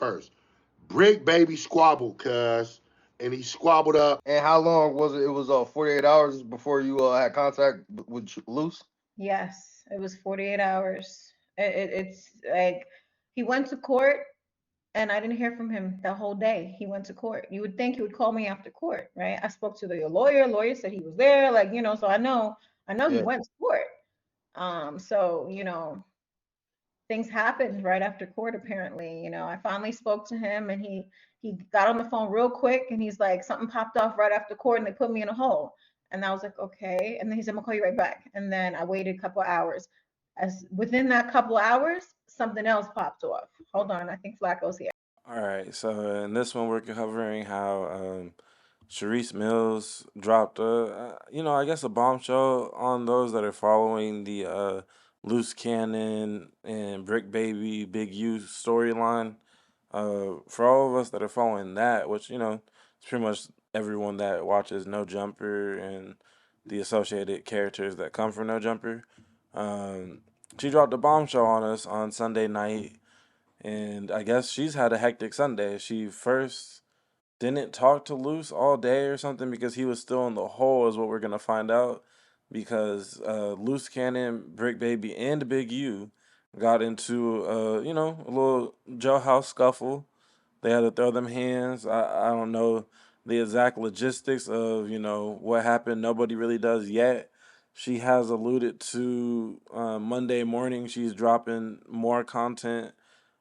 first. Bricc Baby squabbled, cuz. And he squabbled up. And how long was it? It was 48 hours before you had contact with Luce? Yes, it was 48 hours. It's like he went to court and I didn't hear from him that whole day. He went to court. You would think he would call me after court, right? I spoke to the lawyer. Lawyer said he was there, like, so I know he Yeah. went to court. So, things happened right after court apparently. I finally spoke to him and he got on the phone real quick and he's like, something popped off right after court and they put me in a hole. And I was like, okay. And then he said, I'm gonna call you right back. And then I waited a couple of hours. As within that couple of hours, something else popped off. Hold on, I think Flakko's here. All right, so in this one, we're covering how Shereice Mills dropped I guess a bombshell on those that are following the Loose Cannon and Bricc Baby Big U storyline. For all of us that are following that, which it's pretty much everyone that watches No Jumper and the associated characters that come from No Jumper. She dropped a bombshell on us on Sunday night, and I guess she's had a hectic Sunday. She first didn't talk to Luce all day or something because he was still in the hole, is what we're gonna find out. Because Loose Cannon, Bricc Baby, and Big U got into a little jailhouse scuffle. They had to throw them hands. I don't know the exact logistics of what happened. Nobody really does yet. She has alluded to Monday morning she's dropping more content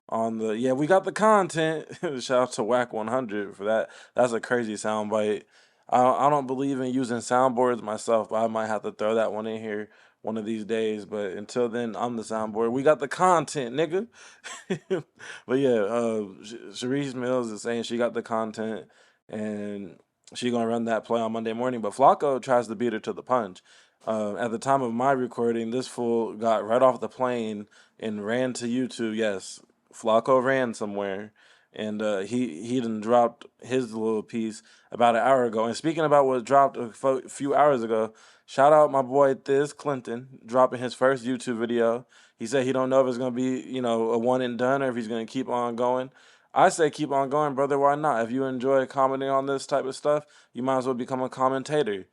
on we got the content. Shout out to Whack 100 for that. That's a crazy soundbite. I don't believe in using soundboards myself, but I might have to throw that one in here one of these days. But until then, I'm the soundboard. We got the content, nigga. But yeah, Shereice Mills is saying she got the content and she gonna run that play on Monday morning. But Flakko tries to beat her to the punch. At the time of my recording, this fool got right off the plane and ran to YouTube. Yes, Flakko ran somewhere, and he done dropped his little piece about an hour ago. And speaking about what dropped a few hours ago, shout out my boy Thiz Clinton dropping his first YouTube video. He said he don't know if it's gonna be a one and done or if he's gonna keep on going. I say keep on going, brother. Why not? If you enjoy commenting on this type of stuff, you might as well become a commentator.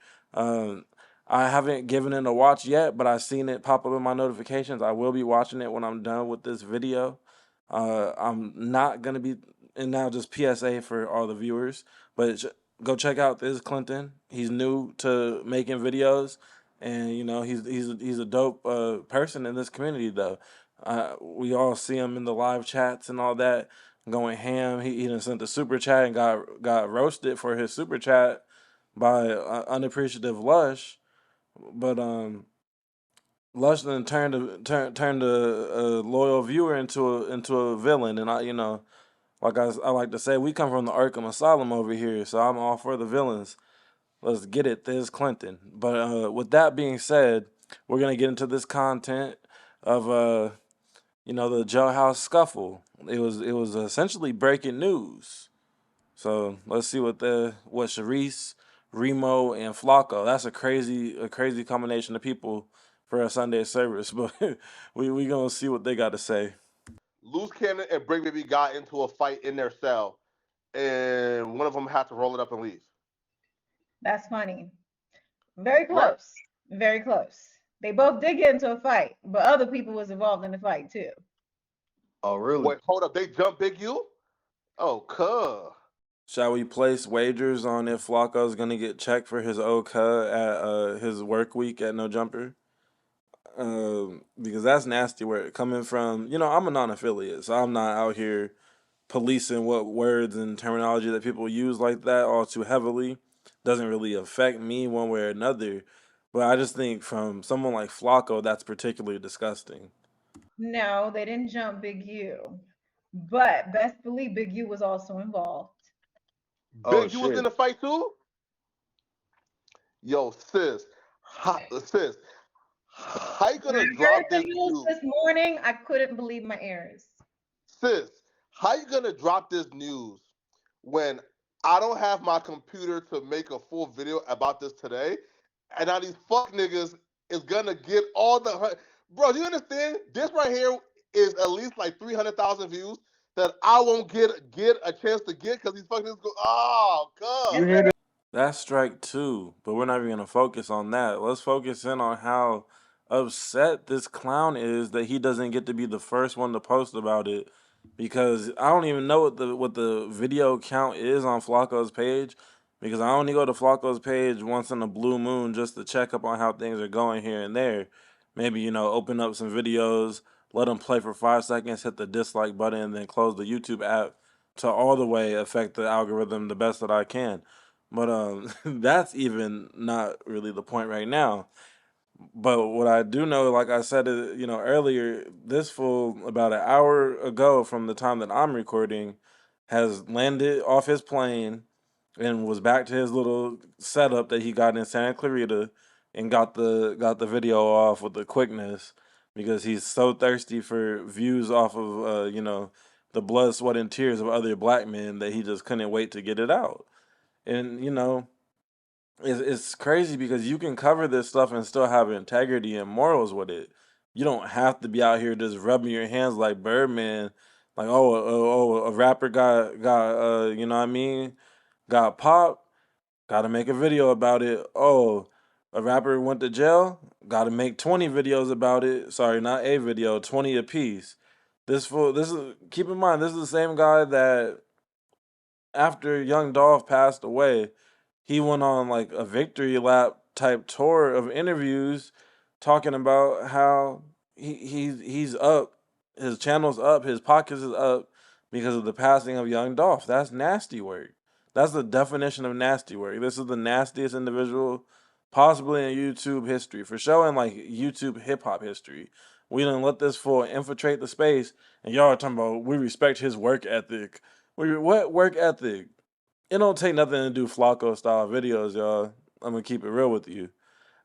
I haven't given it a watch yet, but I've seen it pop up in my notifications. I will be watching it when I'm done with this video. I'm not gonna be, and now just PSA for all the viewers, but go check out this Clinton. He's new to making videos, and he's a dope person in this community though. We all see him in the live chats and all that, going ham. He done sent the super chat and got roasted for his super chat by unappreciative Lush, but Lush then turned a loyal viewer into a villain, and like I like to say, we come from the Arkham Asylum over here, so I'm all for the villains. Let's get it, Thiz Clinton. But with that being said, we're gonna get into this content of the Jailhouse scuffle. It was essentially breaking news. So let's see what Shereice, Remo, and Flakko. That's a crazy combination of people for a Sunday service, but we gonna see what they got to say. Loose Cannon and Bricc Baby got into a fight in their cell, and one of them had to roll it up and leave. That's funny. Very close. Very close. They both did get into a fight, but other people was involved in the fight too. Oh, really? Wait, hold up. They jumped Big U? Oh, cuh. Shall we place wagers on if Flakko's gonna get checked for his OCA at his work week at No Jumper? Because that's nasty work coming from, I'm a non-affiliate, so I'm not out here policing what words and terminology that people use like that all too heavily. Doesn't really affect me one way or another, but I just think from someone like Flakko, that's particularly disgusting. No, they didn't jump Big U, but best believe Big U was also involved. Big U was in the fight too? Yo, sis, how you gonna drop this news this morning? I couldn't believe my ears. Sis, how you gonna drop this news when I don't have my computer to make a full video about this today, and now these fuck niggas is gonna get all the bro? Do you understand? This right here is at least like 300,000 views. that I won't get a chance to get because these fucking niggas go, oh, You cuz. hear that? That's strike two, but we're not even gonna focus on that. Let's focus in on how upset this clown is that he doesn't get to be the first one to post about it, because I don't even know what the video count is on Flakko's page, because I only go to Flakko's page once in a blue moon just to check up on how things are going here and there. Maybe, open up some videos, let them play for 5 seconds, hit the dislike button, and then close the YouTube app to all the way affect the algorithm the best that I can. But that's even not really the point right now. But what I do know, like I said, earlier, this fool about an hour ago from the time that I'm recording has landed off his plane and was back to his little setup that he got in Santa Clarita and got the video off with the quickness because he's so thirsty for views off of the blood, sweat, and tears of other black men that he just couldn't wait to get it out. And it's crazy because you can cover this stuff and still have integrity and morals with it. You don't have to be out here just rubbing your hands like Birdman, like a rapper got you know what I mean, got popped, got to make a video about it. Oh, a rapper went to jail, got to make 20 videos about it. Sorry, not a video, 20 a piece. This is, keep in mind, this is the same guy that after Young Dolph passed away, he went on like a victory lap type tour of interviews talking about how he's up, his channel's up, his pockets is up because of the passing of Young Dolph. That's nasty work. That's the definition of nasty work. This is the nastiest individual possibly in YouTube history, for showing like YouTube hip hop history. We didn't let this fool infiltrate the space, and y'all are talking about we respect his work ethic. What work ethic? It don't take nothing to do Flakko style videos, y'all. I'm gonna keep it real with you.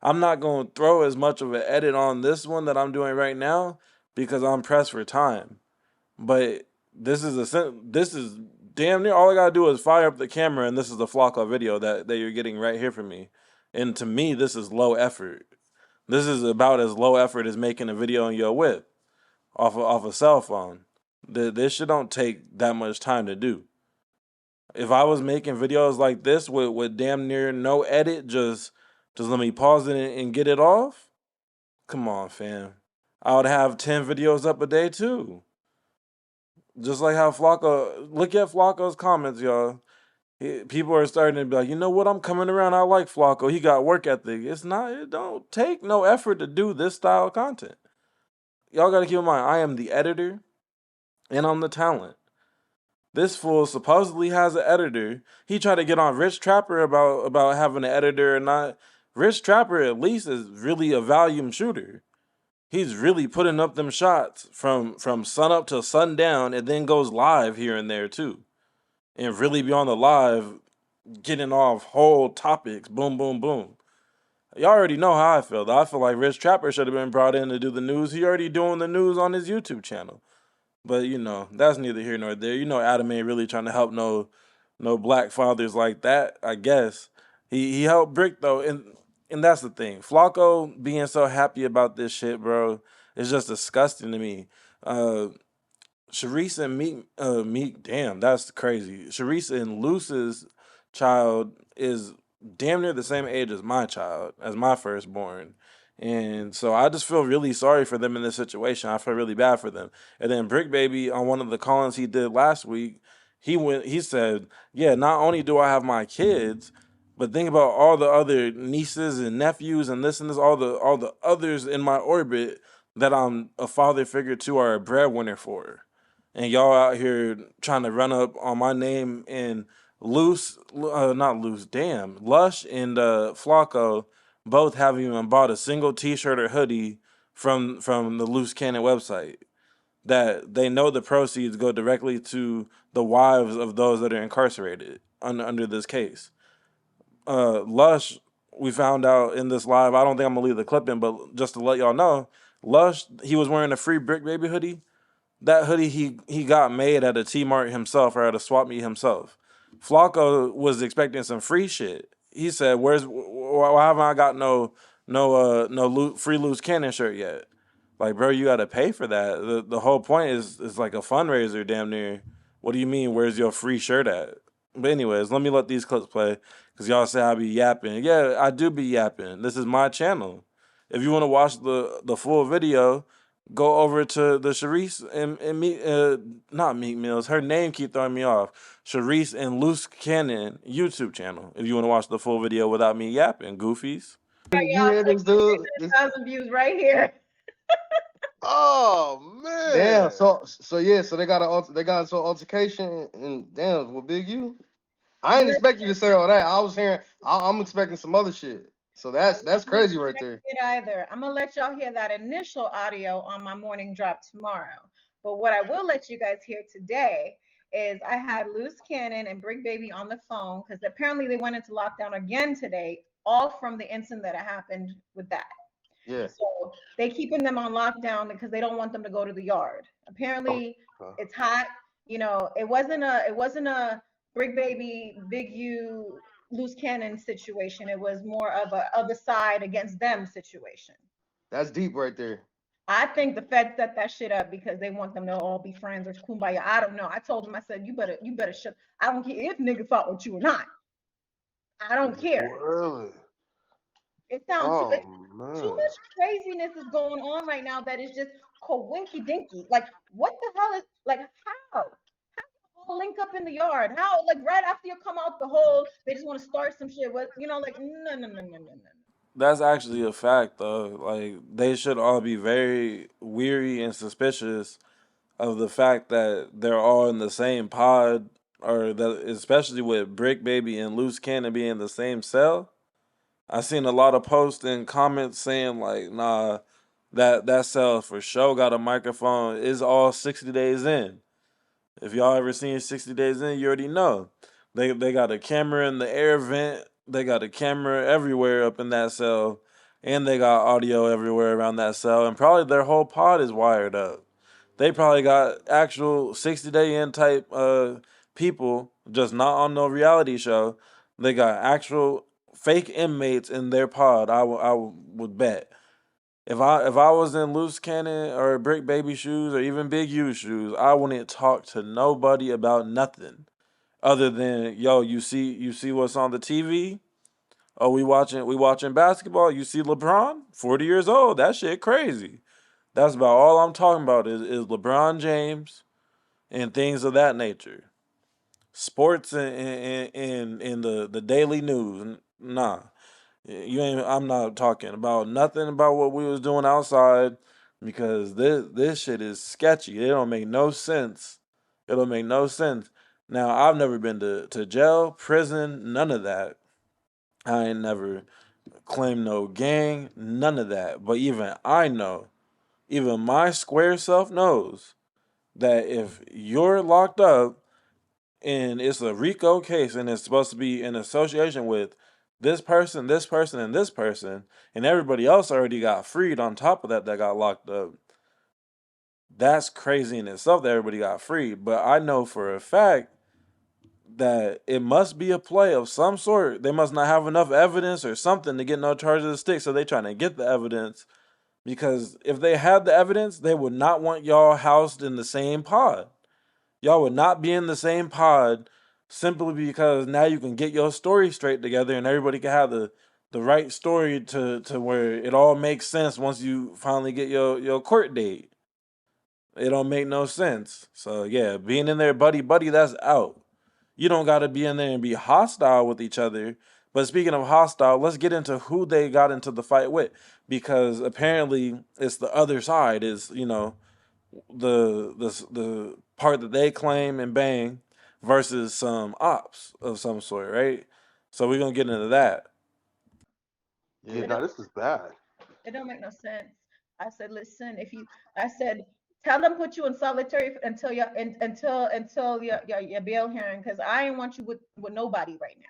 I'm not gonna throw as much of an edit on this one that I'm doing right now because I'm pressed for time. But this is damn near all I gotta do is fire up the camera, and this is the Flakko video that you're getting right here from me. And to me, this is low effort. This is about as low effort as making a video on your whip off a cell phone. This shit don't take that much time to do. If I was making videos like this with damn near no edit, just let me pause it and get it off. Come on, fam. I would have 10 videos up a day too. Just like how Flakko, look at Flakko's comments, y'all. People are starting to be like, you know what? I'm coming around. I like Flakko. He got work ethic. It don't take no effort to do this style of content. Y'all got to keep in mind, I am the editor and I'm the talent. This fool supposedly has an editor. He tried to get on Rich Trapper about having an editor or not. Rich Trapper at least is really a volume shooter. He's really putting up them shots from sun up to sundown, and then goes live here and there too. And really be on the live, getting off whole topics. Boom, boom, boom. Y'all already know how I feel. I feel like Rich Trapper should have been brought in to do the news. He already doing the news on his YouTube channel. But that's neither here nor there. Adam ain't really trying to help no black fathers like that, I guess. He helped Bricc though, and that's the thing. Flakko being so happy about this shit, bro, is just disgusting to me. Shereice and Meek, damn, that's crazy. Shereice and Luce's child is damn near the same age as my child, as my firstborn. And so I just feel really sorry for them in this situation. I feel really bad for them. And then Bricc Baby, on one of the call-ins he did last week, he said, yeah, not only do I have my kids, but think about all the other nieces and nephews and this, all the others in my orbit that I'm a father figure to or a breadwinner for. And y'all out here trying to run up on my name, and not loose, damn, Lush and Flakko both haven't even bought a single T-shirt or hoodie from the Loose Cannon website. That they know the proceeds go directly to the wives of those that are incarcerated under this case. Lush, we found out in this live, I don't think I'm gonna leave the clip in, but just to let y'all know, Lush, he was wearing a free Bricc Baby hoodie. That hoodie he got made at a T-Mart himself or at a swap meet himself. Flakko was expecting some free shit. He said, why haven't I got no free Loose Cannon shirt yet? Like, bro, you got to pay for that. The whole point is like a fundraiser, damn near. What do you mean? Where's your free shirt at? But anyways, let me let these clips play because y'all say I be yapping. Yeah, I do be yapping. This is my channel. If you want to watch the full video, go over to the Shereice and Meek, not Meek Mills. Her name keep throwing me off. Shereice and Loose Cannon YouTube channel. If you want to watch the full video without me yapping, goofies. You hear this dude? 1,000 views right here. Oh man. Damn. So yeah. So they got into an altercation and damn with Big U. I didn't expect you to say all that. I was hearing. I'm expecting some other shit. So that's crazy right there. Either. I'm gonna let y'all hear that initial audio on my morning drop tomorrow. But what I will let you guys hear today is I had Loose Cannon and Bricc Baby on the phone because apparently they went into lockdown again today, all from the incident that happened with that. Yeah. So they keeping them on lockdown because they don't want them to go to the yard. Apparently it's hot. You know, it wasn't a Bricc Baby, Big U, Loose Cannon situation. It was more of a other side against them situation. That's deep right there. I think the Fed set that shit up because they want them to all be friends or kumbaya. I don't know. I told them, I said, you better shut. I don't care if niggas fought with you or not. I don't care. Really? It sounds too much craziness is going on right now that is just coinky dinky. Like, what the hell is like how? All link up in the yard. How, like, right after you come out the hole, they just want to start some shit with, you know, like, no. That's actually a fact, though. Like, they should all be very weary and suspicious of the fact that they're all in the same pod, or that, especially with Bricc Baby and Loose Cannon being in the same cell. I seen a lot of posts and comments saying like, "Nah, that cell for sure got a microphone. It's all 60 days in." If y'all ever seen 60 Days In, you already know. They got a camera in the air vent. They got a camera everywhere up in that cell. And they got audio everywhere around that cell. And probably their whole pod is wired up. They probably got actual 60-day in type people, just not on no reality show. They got actual fake inmates in their pod, I would bet. If I was in Loose Cannon or Bricc Baby shoes or even Big U shoes, I wouldn't talk to nobody about nothing other than, yo, you see what's on the TV? Oh, we watching basketball. You see LeBron, 40 years old. That shit crazy. That's about all I'm talking about is LeBron James and things of that nature. Sports and the daily news. Nah. You ain't. I'm not talking about nothing about what we was doing outside because this shit is sketchy. It don't make no sense. It don't make no sense. Now I've never been to jail, prison, none of that. I ain't never claimed no gang, none of that. But even I know, even my square self knows that if you're locked up and it's a RICO case and it's supposed to be in association with this person, and this person, and everybody else already got freed on top of that got locked up. That's crazy in itself that everybody got freed. But I know for a fact that it must be a play of some sort. They must not have enough evidence or something to get no charges to stick, so they trying to get the evidence. Because if they had the evidence, they would not want y'all housed in the same pod. Y'all would not be in the same pod simply because now you can get your story straight together and everybody can have the right story to where it all makes sense once you finally get your court date. It don't make no sense. So yeah, being in there buddy buddy, that's out. You don't gotta be in there and be hostile with each other. But speaking of hostile, let's get into who they got into the fight with. Because apparently it's the other side is, the part that they claim and bang versus some ops of some sort, right? So we're gonna get into that. Yeah, now this is bad. It don't make no sense. I said, listen, I said, tell them put you in solitary until your bail hearing, because I ain't want you with nobody right now.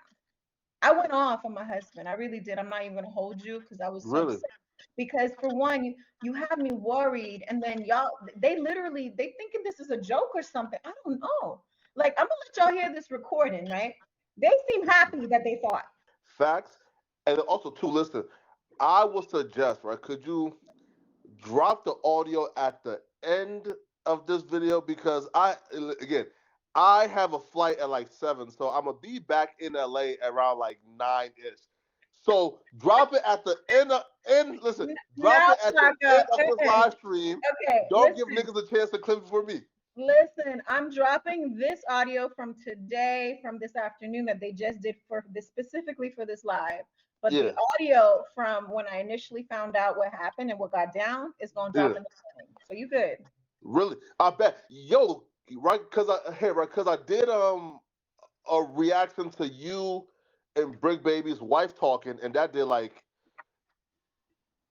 I went off on my husband. I really did. I'm not even gonna hold you because I was so Really? upset. Because for one, you have me worried, and then they thinking this is a joke or something. I don't know. Like, I'm gonna let y'all hear this recording, right? They seem happy that they fought. Facts. And also too, listen, I would suggest, right, could you drop the audio at the end of this video because I have a flight at like 7, so I'm gonna be back in LA around like 9 ish. So drop it at the end. Listen, drop Now, it at the Flakko, end of this live stream. okay, Don't give listen. niggas a chance to clip it for me. Listen, I'm dropping this audio from today, from this afternoon that they just did for this specifically for this live. But the Yeah, audio from when I initially found out what happened and what got down is gonna yeah, drop in the morning. So you good. really. I bet. Yo, right? Cause I did a reaction to you and Bricc Baby's wife talking, and that did like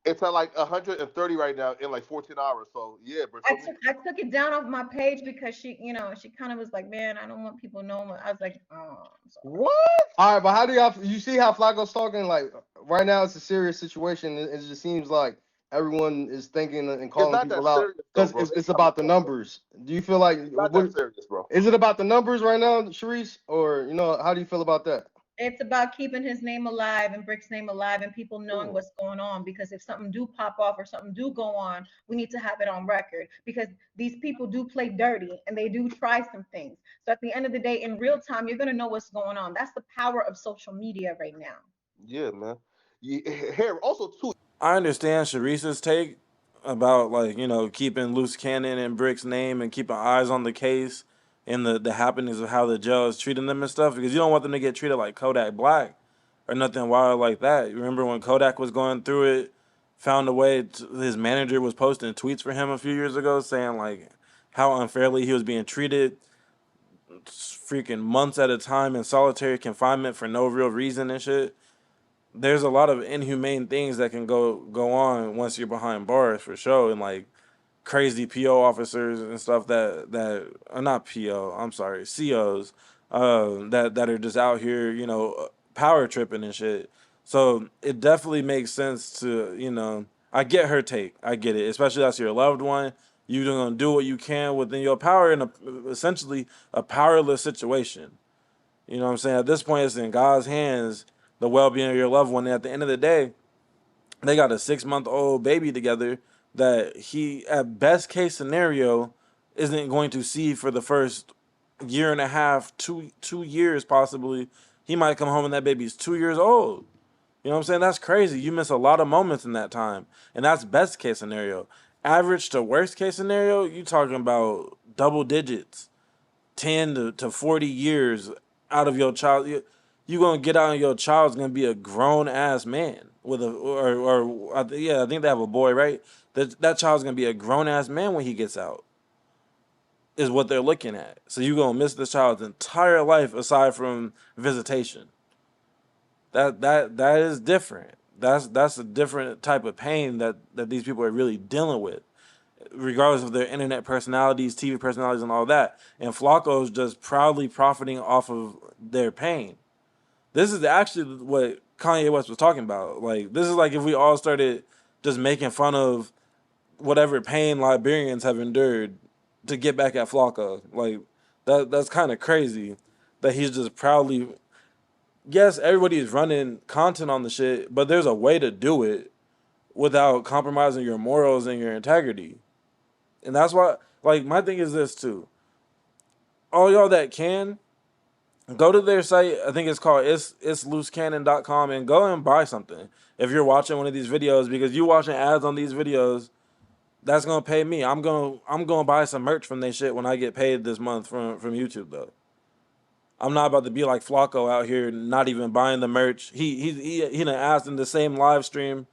it's at like 130 right now in like 14 hours. So yeah, bro. I So took I took it down off my page because she kind of was like, man, I don't want people knowing. I was like, oh, I'm sorry. what? All right, but how do you see how Flacco's talking? Like right now, it's a serious situation. It just seems like everyone is thinking and It's calling not that people out serious though, because bro. it's about the numbers. Do you feel like It's not that serious, bro. is it about the numbers right now, Shereice, or how do you feel about that? It's about keeping his name alive and Brick's name alive and people knowing what's going on, because if something do pop off or something do go on, we need to have it on record, because these people do play dirty and they do try some things. So at the end of the day, in real time, you're going to know what's going on. That's the power of social media right now. Yeah, man. Here also too. I understand Shereice's take about like keeping loose cannon and Brick's name and keeping eyes on the case and the happenings of how the jail is treating them and stuff, because you don't want them to get treated like Kodak Black or nothing wild like that. You remember when Kodak was going through it, found a way his manager was posting tweets for him a few years ago saying like how unfairly he was being treated, freaking months at a time in solitary confinement for no real reason and shit. There's a lot of inhumane things that can go on once you're behind bars for sure, and like crazy PO officers and stuff that are not PO, I'm sorry, COs, that are just out here, power tripping and shit. So it definitely makes sense to, I get her take, I get it, especially that's your loved one. You're gonna do what you can within your power in essentially a powerless situation. You know what I'm saying? At this point, it's in God's hands, the well-being of your loved one. And at the end of the day, they got a 6-month-old baby together that he, at best case scenario, isn't going to see for the first year and a half, 2 years possibly. He might come home and that baby's 2 years old. You know what I'm saying? That's crazy. You miss a lot of moments in that time. And that's best case scenario. Average to worst case scenario, you talking about double digits. 10 to 40 years out of your child. You gonna get out and your child's gonna be a grown ass man with a I think they have a boy, right? That child's gonna be a grown ass man when he gets out, is what they're looking at. So you gonna miss this child's entire life aside from visitation. That is different. That's a different type of pain that these people are really dealing with, regardless of their internet personalities, TV personalities, and all that. And Flacco's just proudly profiting off of their pain. This is actually what Kanye West was talking about. Like, this is like if we all started just making fun of whatever pain Liberians have endured to get back at Flacco. Like, that's kind of crazy that he's just proudly. Yes, everybody is running content on the shit, but there's a way to do it without compromising your morals and your integrity. And that's why, like, my thing is this too. All y'all that can, go to their site. I think it's called itsloosecannon.com, and go and buy something. If you're watching one of these videos, because you watching ads on these videos, that's gonna pay me. I'm gonna buy some merch from their shit when I get paid this month from YouTube though. I'm not about to be like Flacco out here not even buying the merch. He done asked in the same live stream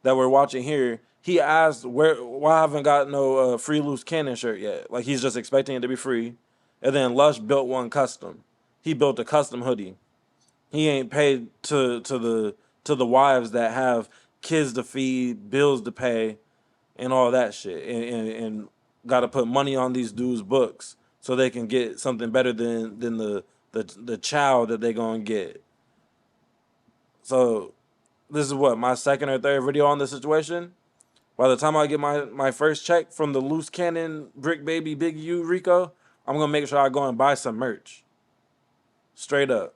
that we're watching here. He asked why I haven't got no free loose cannon shirt yet. Like, he's just expecting it to be free. And then Lush built one custom. He built a custom hoodie. He ain't paid to the wives that have kids to feed, bills to pay, and all that shit, and got to put money on these dudes' books so they can get something better than the child that they gonna get. So this is what, my second or third video on this situation. By the time I get my first check from the loose cannon Bricc Baby Big U Rico, I'm gonna make sure I go and buy some merch. Straight up.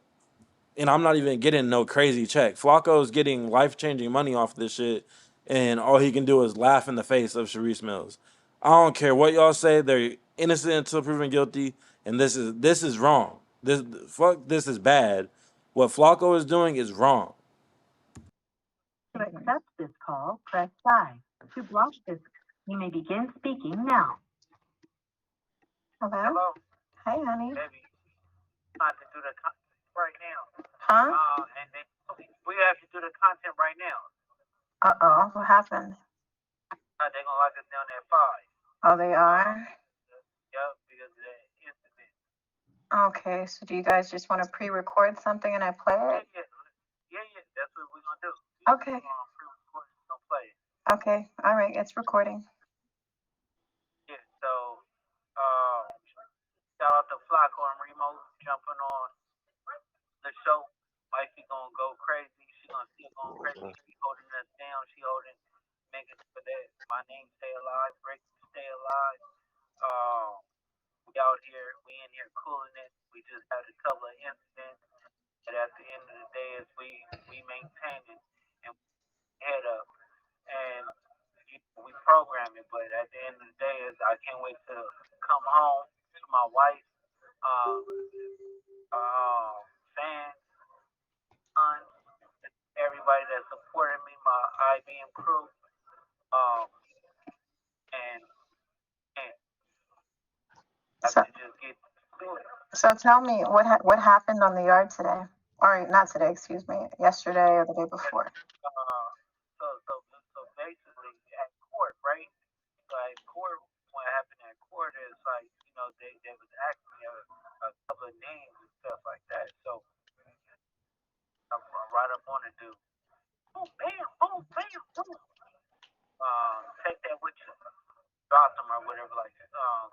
And I'm not even getting no crazy check. Flacco's getting life-changing money off this shit, and all he can do is laugh in the face of Shereice Mills. I don't care what y'all say; they're innocent until proven guilty, and this is wrong. This is bad. What Flakko is doing is wrong. To accept this call, press 5. To block this, you may begin speaking now. Hello? Hello, Hey, honey. baby. About to do the content right now. Huh? And then we have to do the content right now. Uh-oh. What happened? They're gonna lock us down at 5. Oh, they are? Yup, because of the incident. Okay, so do you guys just want to pre-record something and I play it? Yeah. That's what we're gonna do. Okay. We're gonna play it. Okay. All right. It's recording. Yeah. So, shout out to Flakko and Remo jumping on the show. Wifey gonna go crazy. She gonna still going crazy. She holding us down. She holding making for that. My name stay alive. Bricc stay alive. We out here. We in here cooling it. We just had a couple of incidents. But at the end of the day, is we maintain it and head up and we program it. But at the end of the day, is I can't wait to come home to my wife, um, fans, son, everybody that supported me, my IBM crew, um, and I So, have to just get to it. so tell me what happened on the yard today? Or not today, excuse me. Yesterday or the day before. So basically at court, right? So at court, what happened at court is like, they was asking me a couple of names and stuff like that. So I'm right up on it, dude. Boom, bam, boom, bam, boom. Take that with you. Dropped him or whatever, like,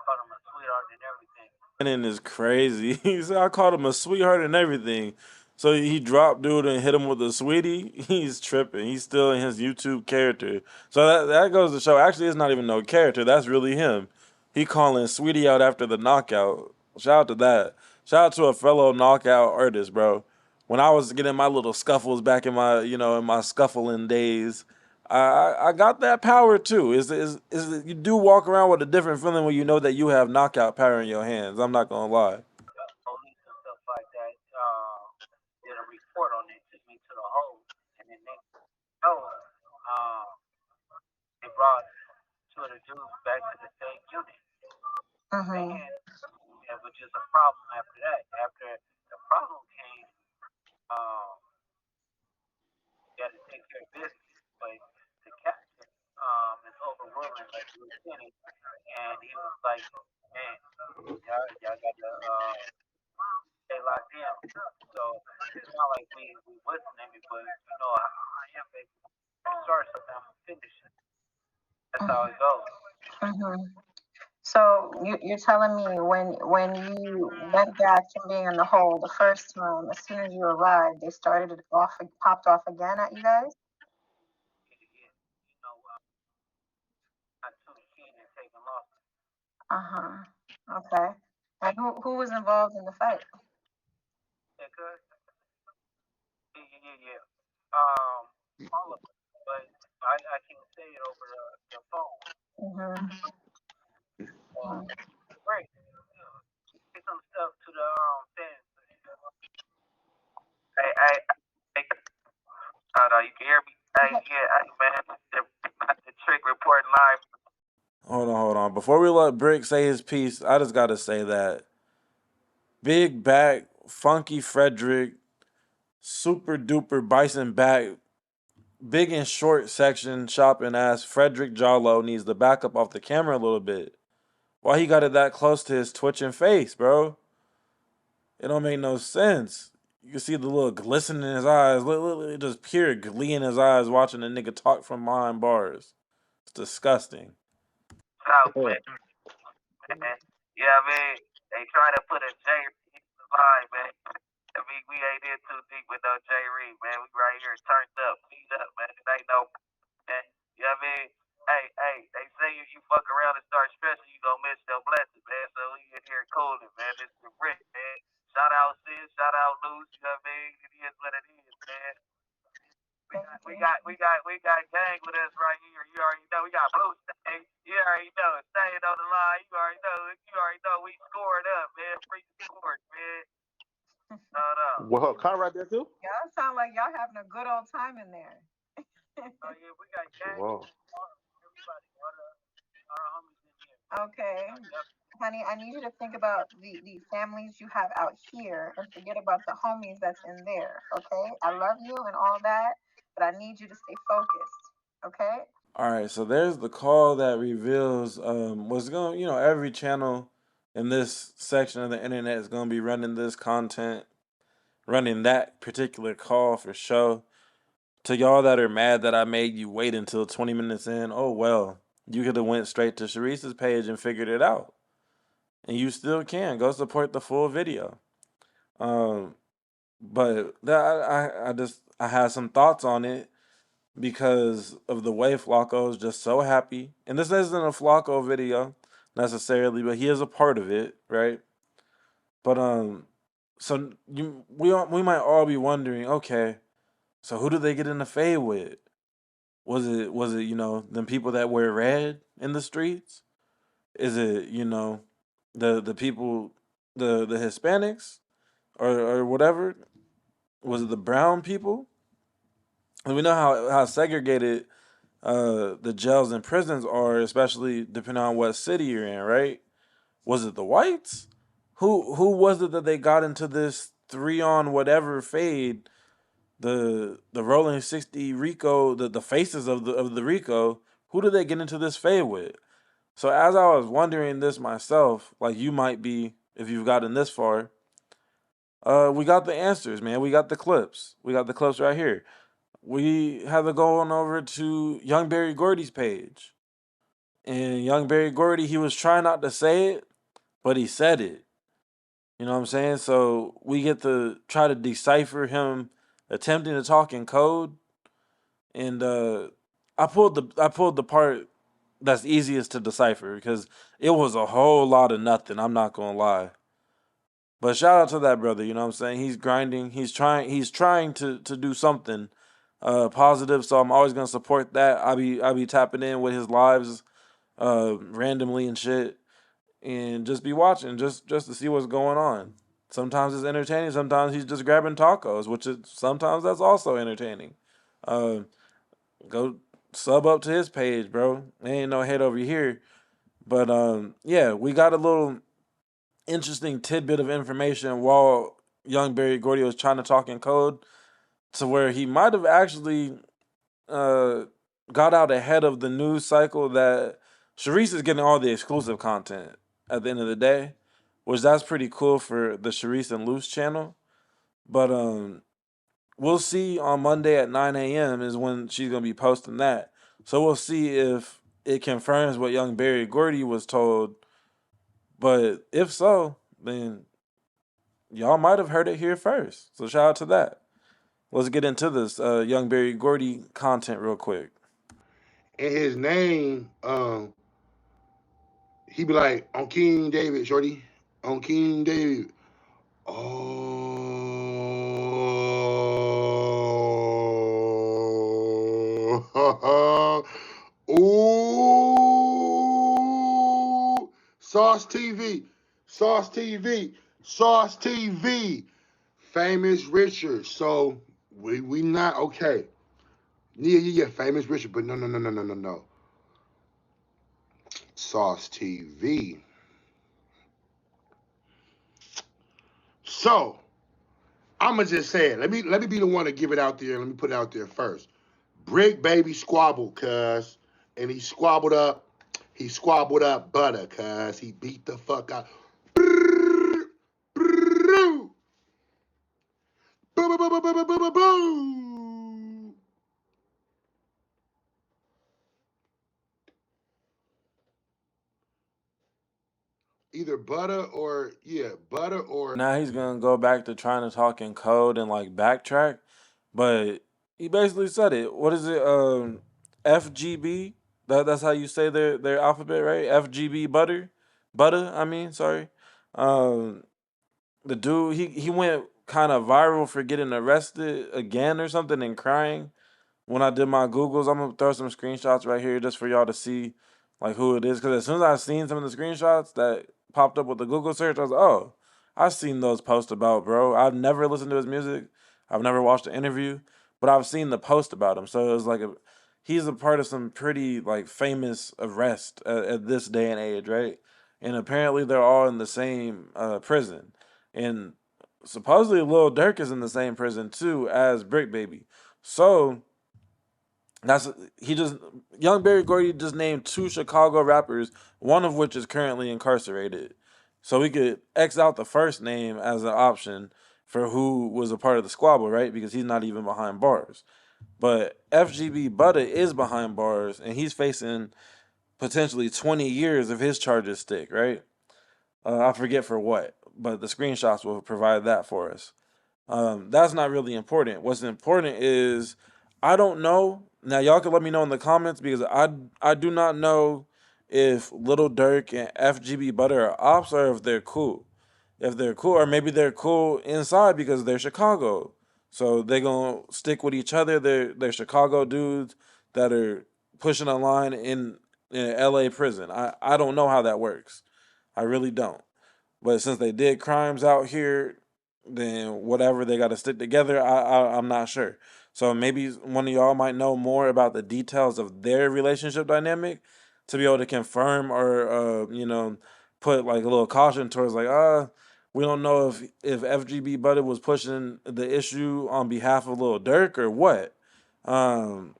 called him a sweetheart and everything. And is crazy. He said I called him a sweetheart and everything. So he dropped dude and hit him with a sweetie. He's tripping. He's still in his YouTube character. So that goes to show. Actually, it's not even no character. That's really him. He calling sweetie out after the knockout. Shout out to that. Shout out to a fellow knockout artist, bro. When I was getting my little scuffles back in my in my scuffling days, I got that power too. Is you do walk around with a different feeling when you know that you have knockout power in your hands. I'm not gonna lie. Police and stuff like that did a report on it, took me to the hole, and then they brought two of the dudes back to the same unit. Mm-hmm. And it was just a problem after that. After the problem came, you had to take care of business. But the captain is overruling the lieutenant, and he was like, man, y'all got to stay locked down. So it's not like we wasn't any, but I am basically start something, I'm gonna finish it. That's how it goes. Mm-hmm. So you're telling me when you went back from being in the hole the first time, as soon as you arrived, they started it off, popped off again at you guys? Not too keen in taking losses. Uh-huh. Okay. And who was involved in the fight? Yeah, good. Yeah. All of it, but I can say it over the phone. Mm-hmm. Great. Get some stuff to the fans. Hey, you can hear me? Hey, man, the trick reporting live. Hold on. Before we let Bricc say his piece, I just gotta say that big back, funky Frederick, super duper bison back, big and short section shopping ass Frederick Jalo needs to back up off the camera a little bit. Why he got it that close to his twitching face, bro? It don't make no sense. You can see the little glisten in his eyes, literally just pure glee in his eyes watching a nigga talk from behind bars. It's disgusting. South, man. They trying to put a J line, man. We ain't in too deep with no J Reed, man. We right here turned up, beat up, man. It ain't no, man. They say if you fuck around and start stressing, you gonna miss your blessings, man. So we in here cooling, man. This is the Bricc, man. Shout out Sid, shout out Luz, It is what it is, man. We got gang with us right here. You already know we got Blue State. You already know staying on the line. You already know we scored up, man. Free scored, man. Hold on. Well, Conrad there too. Y'all sound like y'all having a good old time in there. Oh yeah, we got gang. Wow. Everybody, all our homies in here. Okay. Yep. Honey, I need you to think about the families you have out here and forget about the homies that's in there. Okay. I love you and all that, but I need you to stay focused. Okay. All right, so there's the call that reveals what's going. Every channel in this section of the internet is going to be running this content, running that particular call for show. To y'all that are mad that I made you wait until 20 minutes in, oh well, you could have went straight to Shereice's page and figured it out, and you still can go support the full video. But I had some thoughts on it because of the way Flakko is just so happy. And this isn't a Flakko video necessarily, but he is a part of it, right? But so we might all be wondering, okay, so who did they get in the fade with? Was it them people that wear red in the streets? Is it the people the Hispanics or whatever? Was it the brown people? And we know how segregated the jails and prisons are, especially depending on what city you're in, right? Was it the whites? Who was it that they got into this 3-on whatever fade? The rolling 60 Rico, the faces of the Rico. Who did they get into this fade with? So as I was wondering this myself, like you might be if you've gotten this far, we got the answers, man. We got the clips. We got the clips right here. We had to go on over to Young Barry Gordy's page. And Young Barry Gordy, he was trying not to say it, but he said it. You know what I'm saying? So we get to try to decipher him attempting to talk in code. And I pulled the part that's easiest to decipher because it was a whole lot of nothing. I'm not gonna lie. But shout out to that brother, you know what I'm saying? He's grinding. He's trying to do something positive. So I'm always gonna support that. I be tapping in with his lives randomly and shit, and just be watching just to see what's going on. Sometimes it's entertaining. Sometimes he's just grabbing tacos, which is sometimes that's also entertaining. Uh, Go sub up to his page, bro. Ain't no hate over here. But yeah, we got a little interesting tidbit of information while young Barry Gordy was trying to talk in code to where he might have actually uh, got out ahead of the news cycle that Shereice is getting all the exclusive content at the end of the day, which that's pretty cool for the Shereice and Loose channel. But we'll see on Monday at 9 a.m. is when she's going to be posting that. So we'll see if it confirms what young Barry Gordy was told. But if so, then y'all might have heard it here first. So shout out to that. Let's get into this young Barry Gordy content real quick. And his name, he be like, on King David, shorty. On King David. Oh. Ooh. Sauce TV. Sauce TV. Sauce TV. Famous Richard. So we not okay. Yeah. Famous Richard, but no. Sauce TV. So I'ma just say it. Let me be the one to give it out there. Let me put it out there first. Bricc Baby squabbled, cuz, and he squabbled up butter, cuz he beat the fuck out. Boom. Either butter or Now he's gonna go back to trying to talk in code and like backtrack, but he basically said it. What is it? FGB. That's how you say their alphabet, right? FGB butter. I mean, sorry. Um, the dude he went kind of viral for getting arrested again or something and crying. when I did my Googles, I'm gonna throw some screenshots right here just for y'all to see like who it is. Because as soon as I seen some of the screenshots that popped up with the Google search, I was like, oh, I've seen those posts about bro. I've never listened to his music. I've never watched an interview, but I've seen the post about him. So it was like he's a part of some pretty like famous arrest at this day and age, right? And apparently they're all in the same prison, and supposedly Lil Durk is in the same prison too as Bricc Baby. So that's he just Young Barry Gordy just named two Chicago rappers, one of which is currently incarcerated. So we could X out the first name as an option for who was a part of the squabble, right? Because he's not even behind bars. But FGB Butta is behind bars and he's facing potentially 20 years if his charges stick, right? I forget for what, but the screenshots will provide that for us. That's not really important. What's important is I don't know. Now y'all can let me know in the comments because I do not know if Little Durk and FGB Butter are ops or if they're cool. If they're cool, or maybe they're cool inside because they're Chicago. So they're gonna stick with each other. They're Chicago dudes that are pushing a line in LA prison. I don't know how that works. I really don't. But since they did crimes out here, then whatever they got to stick together. I'm not sure. So maybe one of y'all might know more about the details of their relationship dynamic to be able to confirm or put like a little caution towards like we don't know if FGB Buddy was pushing the issue on behalf of Lil Durk or what. Um,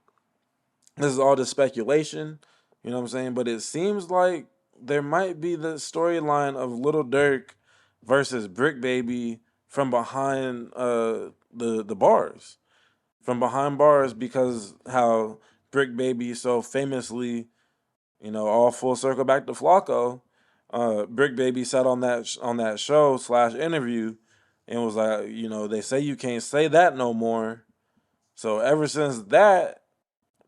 this is all just speculation, you know what I'm saying? But it seems like there might be the storyline of Little Durk versus Bricc Baby from behind the bars. From behind bars because how Bricc Baby so famously, all full circle back to Flakko, Bricc Baby sat on that show / interview and was like, they say you can't say that no more. So ever since that,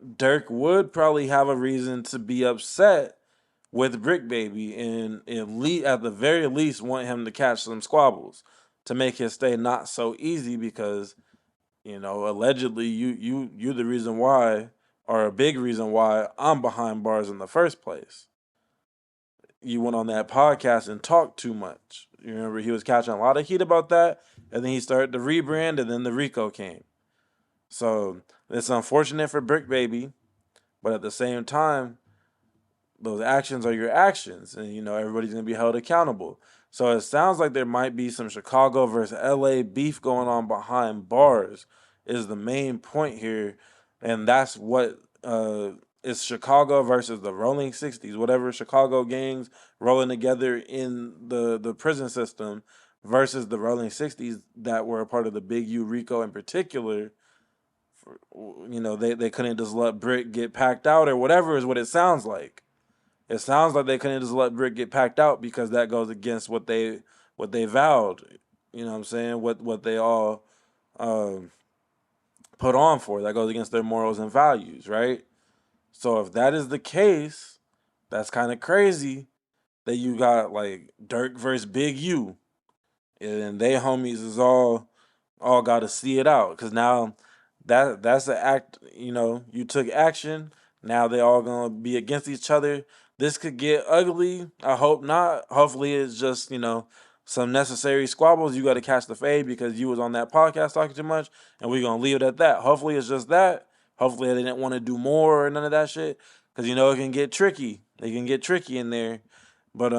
Durk would probably have a reason to be upset with Bricc Baby and at the very least want him to catch some squabbles to make his stay not so easy because allegedly you're the reason why or a big reason why I'm behind bars in the first place. You went on that podcast and talked too much. You remember he was catching a lot of heat about that, and then he started to rebrand, and then the Rico came. So it's unfortunate for Bricc Baby, but at the same time, those actions are your actions, and everybody's gonna be held accountable. So it sounds like there might be some Chicago versus LA beef going on behind bars, is the main point here, and that's what is Chicago versus the Rolling 60s, whatever Chicago gangs rolling together in the prison system versus the Rolling 60s that were a part of the Big U Rico in particular. They couldn't just let Bricc get packed out or whatever is what it sounds like. It sounds like they couldn't just let Bricc get packed out because that goes against what they vowed. You know what I'm saying? What they all put on for. That goes against their morals and values, right? So if that is the case, that's kind of crazy that you got like Durk versus Big U, and they homies is all got to see it out because now that's the act. You took action. Now they all gonna be against each other. This could get ugly. I hope not. Hopefully it's just some necessary squabbles. You got to catch the fade because you was on that podcast talking too much, and we're gonna leave it at that. Hopefully it's just that. Hopefully they didn't want to do more or none of that shit because it can get tricky. They can get tricky in there, but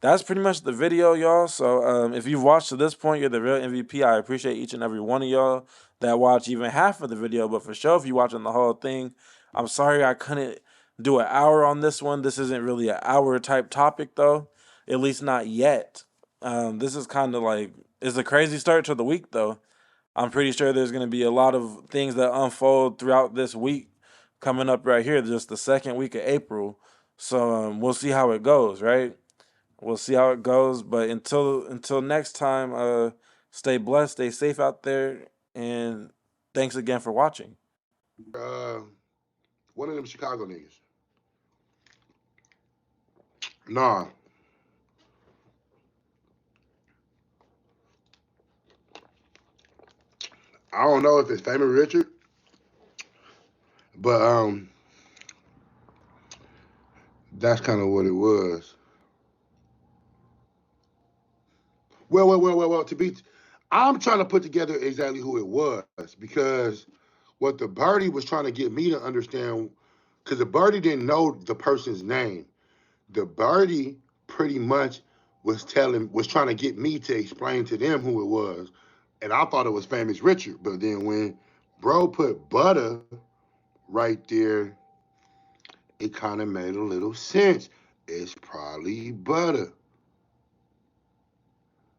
that's pretty much the video, y'all. So if you've watched to this point, you're the real MVP. I appreciate each and every one of y'all that watch even half of the video. But for sure, if you're watching the whole thing, I'm sorry I couldn't do an hour on this one. This isn't really an hour type topic, though. At least not yet. This is kind of like, it's a crazy start to the week, though. I'm pretty sure there's going to be a lot of things that unfold throughout this week coming up right here, just the second week of April. So we'll see how it goes, right? We'll see how it goes. But until next time, stay blessed, stay safe out there, and thanks again for watching. One of them Chicago niggas. Nah. I don't know if it's Famous Richard But that's kind of what it was. Well. I'm trying to put together exactly who it was because what the birdie was trying to get me to understand, because the birdie didn't know the person's name. The birdie pretty much was trying to get me to explain to them who it was, and I thought it was Famous Richard. But then when bro put Butter right there, it kind of made a little sense. It's probably Butter.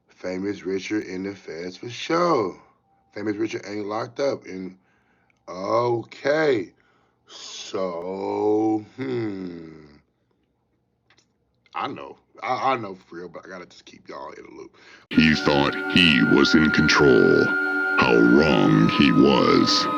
Famous Richard in the feds for sure. Famous Richard ain't locked up. And okay, so I know. I know for real, but I gotta just keep y'all in the loop. He thought he was in control. How wrong he was.